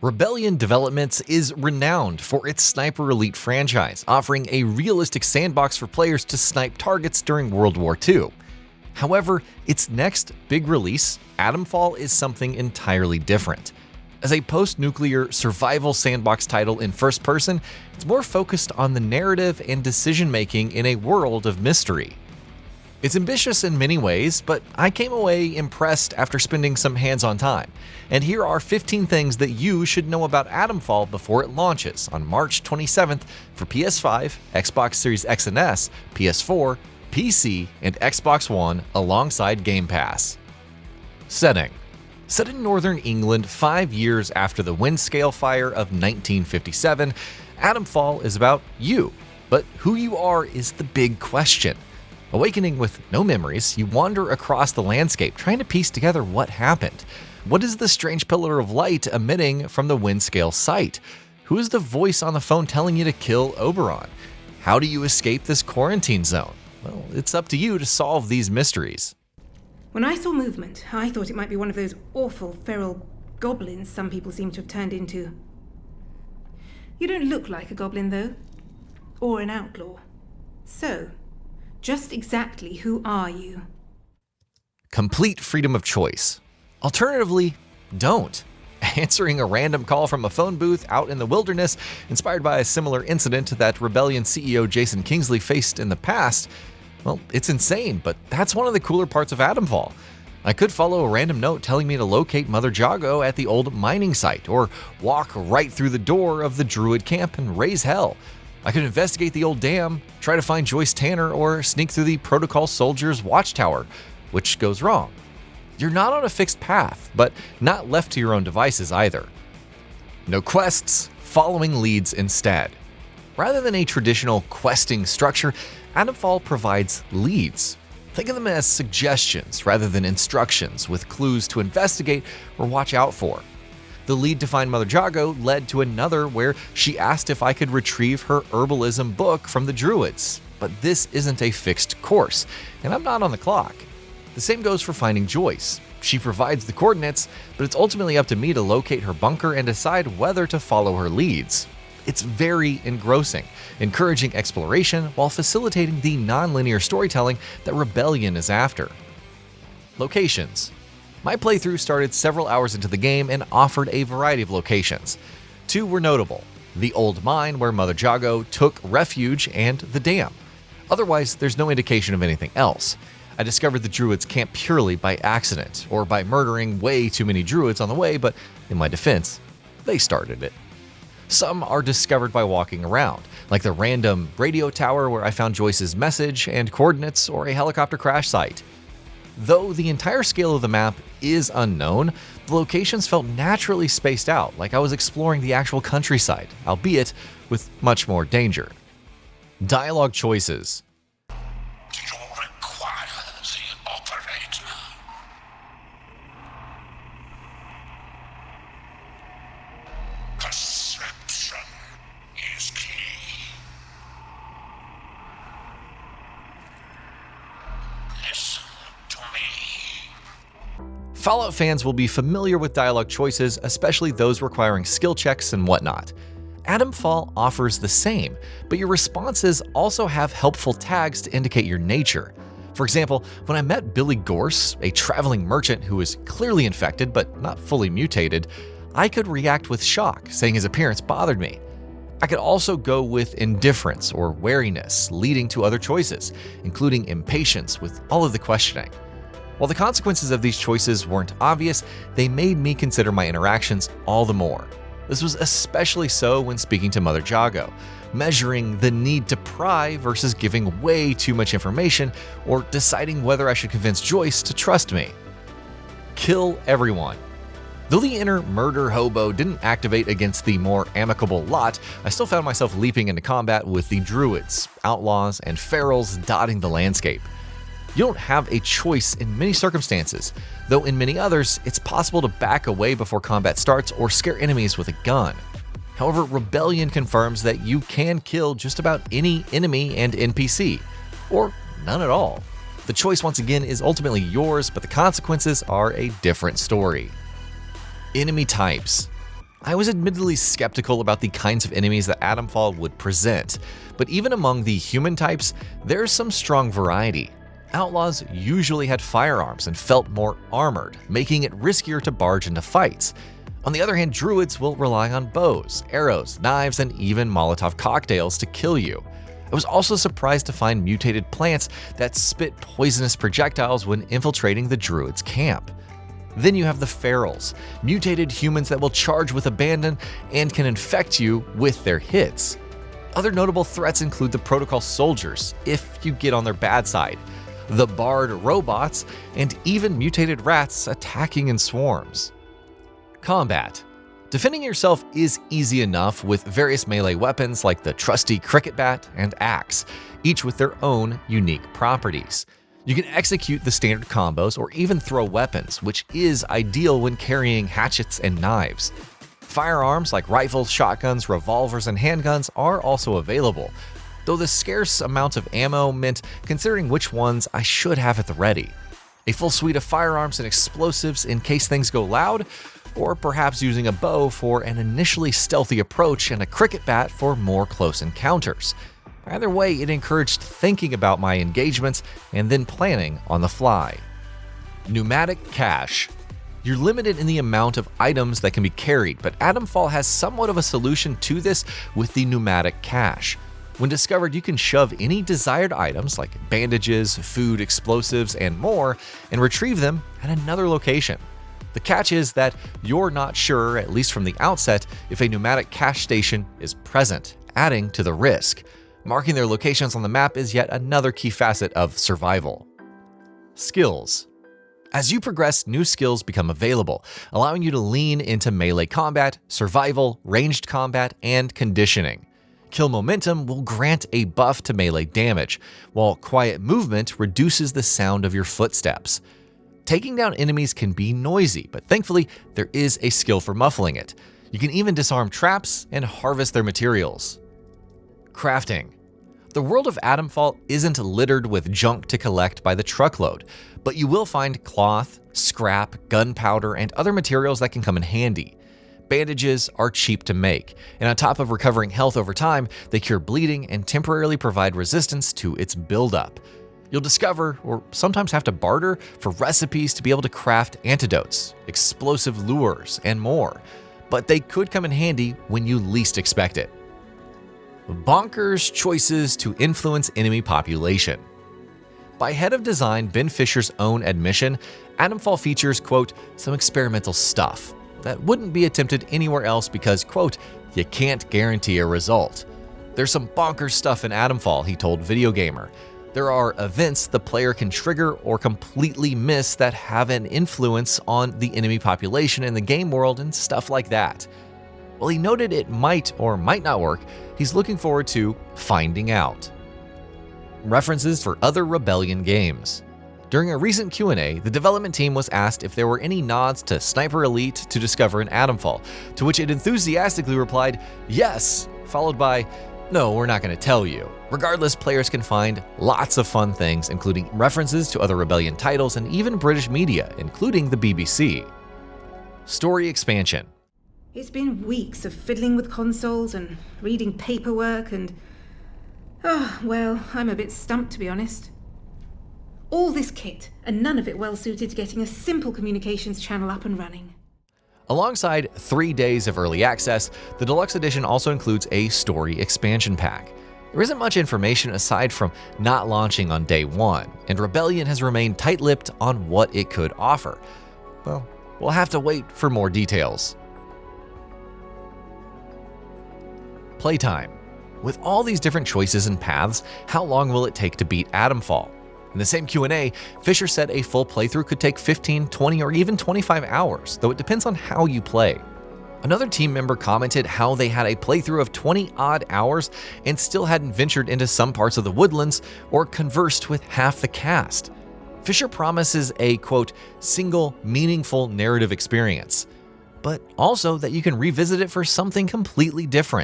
Rebellion Developments is renowned for its Sniper Elite franchise, offering a realistic sandbox for players to snipe targets during World War II. However, its next big release, Atomfall, is something entirely different. As a post-nuclear survival sandbox title in first person, it's more focused on the narrative and decision-making in a world of mystery. It's ambitious in many ways, but I came away impressed after spending some hands-on time. And here are 15 things that you should know about Atomfall before it launches on March 27th for PS5, Xbox Series X and S, PS4, PC, and Xbox One alongside Game Pass. Setting. Set in northern England 5 years after the Windscale fire of 1957, Atomfall is about you. But who you are is the big question. Awakening with no memories, you wander across the landscape trying to piece together what happened. What is the strange pillar of light emitting from the Windscale site? Who is the voice on the phone telling you to kill Oberon? How do you escape this quarantine zone? Well, it's up to you to solve these mysteries. When I saw movement, I thought it might be one of those awful feral goblins some people seem to have turned into. You don't look like a goblin, though. Or an outlaw. So, just exactly who are you? Complete freedom of choice. Alternatively, don't. Answering a random call from a phone booth out in the wilderness, inspired by a similar incident that Rebellion CEO Jason Kingsley faced in the past, well, it's insane, but that's one of the cooler parts of Atomfall. I could follow a random note telling me to locate Mother Jago at the old mining site, or walk right through the door of the Druid camp and raise hell. I could investigate the old dam, try to find Joyce Tanner, or sneak through the Protocol Soldiers' watchtower, which goes wrong. You're not on a fixed path, but not left to your own devices either. No quests, following leads instead. Rather than a traditional questing structure, Atomfall provides leads. Think of them as suggestions rather than instructions, with clues to investigate or watch out for. The lead to find Mother Jago led to another where she asked if I could retrieve her herbalism book from the Druids. But this isn't a fixed course, and I'm not on the clock. The same goes for finding Joyce. She provides the coordinates, but it's ultimately up to me to locate her bunker and decide whether to follow her leads. It's very engrossing, encouraging exploration while facilitating the non-linear storytelling that Rebellion is after. Locations. My playthrough started several hours into the game and offered a variety of locations. 2 were notable: the old mine where Mother Jago took refuge and the dam. Otherwise, there's no indication of anything else. I discovered the Druids camp purely by accident, or by murdering way too many Druids on the way, but in my defense, they started it. Some are discovered by walking around, like the random radio tower where I found Joyce's message and coordinates, or a helicopter crash site. Though the entire scale of the map is unknown, the locations felt naturally spaced out, like I was exploring the actual countryside, albeit with much more danger. Dialogue choices. Do you require the operator? Perception is key. Listen to me. Fallout fans will be familiar with dialogue choices, especially those requiring skill checks and whatnot. Atomfall offers the same, but your responses also have helpful tags to indicate your nature. For example, when I met Billy Gorse, a traveling merchant who was clearly infected but not fully mutated, I could react with shock, saying his appearance bothered me. I could also go with indifference or wariness, leading to other choices, including impatience with all of the questioning. While the consequences of these choices weren't obvious, they made me consider my interactions all the more. This was especially so when speaking to Mother Jago, measuring the need to pry versus giving way too much information, or deciding whether I should convince Joyce to trust me. Kill everyone. Though the inner murder hobo didn't activate against the more amicable lot, I still found myself leaping into combat with the druids, outlaws, and ferals dotting the landscape. You don't have a choice in many circumstances, though in many others, it's possible to back away before combat starts or scare enemies with a gun. However, Rebellion confirms that you can kill just about any enemy and NPC, or none at all. The choice once again is ultimately yours, but the consequences are a different story. Enemy types. I was admittedly skeptical about the kinds of enemies that Atomfall would present, but even among the human types, there's some strong variety. Outlaws usually had firearms and felt more armored, making it riskier to barge into fights. On the other hand, druids will rely on bows, arrows, knives, and even Molotov cocktails to kill you. I was also surprised to find mutated plants that spit poisonous projectiles when infiltrating the druids' camp. Then you have the ferals, mutated humans that will charge with abandon and can infect you with their hits. Other notable threats include the protocol soldiers, if you get on their bad side, the bard robots, and even mutated rats attacking in swarms. Combat. Defending yourself is easy enough with various melee weapons like the trusty cricket bat and axe, each with their own unique properties. You can execute the standard combos or even throw weapons, which is ideal when carrying hatchets and knives. Firearms like rifles, shotguns, revolvers, and handguns are also available, though the scarce amount of ammo meant considering which ones I should have at the ready. A full suite of firearms and explosives in case things go loud, or perhaps using a bow for an initially stealthy approach and a cricket bat for more close encounters. Either way, it encouraged thinking about my engagements and then planning on the fly. Pneumatic cache. You're limited in the amount of items that can be carried, but Atomfall has somewhat of a solution to this with the pneumatic cache. When discovered, you can shove any desired items like bandages, food, explosives, and more, and retrieve them at another location. The catch is that you're not sure, at least from the outset, if a pneumatic cache station is present, adding to the risk. Marking their locations on the map is yet another key facet of survival. Skills. As you progress, new skills become available, allowing you to lean into melee combat, survival, ranged combat, and conditioning. Kill momentum will grant a buff to melee damage, while quiet movement reduces the sound of your footsteps. Taking down enemies can be noisy, but thankfully there is a skill for muffling it. You can even disarm traps and harvest their materials. Crafting. The world of Atomfall isn't littered with junk to collect by the truckload, but you will find cloth, scrap, gunpowder, and other materials that can come in handy. Bandages are cheap to make, and on top of recovering health over time, they cure bleeding and temporarily provide resistance to its buildup. You'll discover, or sometimes have to barter, for recipes to be able to craft antidotes, explosive lures, and more, but they could come in handy when you least expect it. Bonkers choices to influence enemy population. By head of design Ben Fisher's own admission, Atomfall features, quote, some experimental stuff that wouldn't be attempted anywhere else because, quote, you can't guarantee a result. There's some bonkers stuff in Atomfall, he told Video Gamer. There are events the player can trigger or completely miss that have an influence on the enemy population in the game world and stuff like that. While he noted it might or might not work, he's looking forward to finding out. References for other Rebellion games. During a recent Q&A, the development team was asked if there were any nods to Sniper Elite to discover in Atomfall, to which it enthusiastically replied, yes, followed by, no, we're not going to tell you. Regardless, players can find lots of fun things, including references to other Rebellion titles and even British media, including the BBC. Story expansion. It's been weeks of fiddling with consoles and reading paperwork and... oh, well, I'm a bit stumped, to be honest. All this kit, and none of it well suited to getting a simple communications channel up and running. Alongside 3 days of early access, the Deluxe Edition also includes a story expansion pack. There isn't much information aside from not launching on day one, and Rebellion has remained tight-lipped on what it could offer. Well, we'll have to wait for more details. Playtime. With all these different choices and paths, how long will it take to beat Atomfall? In the same Q&A, Fisher said a full playthrough could take 15, 20, or even 25 hours, though it depends on how you play. Another team member commented how they had a playthrough of 20-odd hours and still hadn't ventured into some parts of the woodlands or conversed with half the cast. Fisher promises a, quote, single, meaningful narrative experience, but also that you can revisit it for something completely different.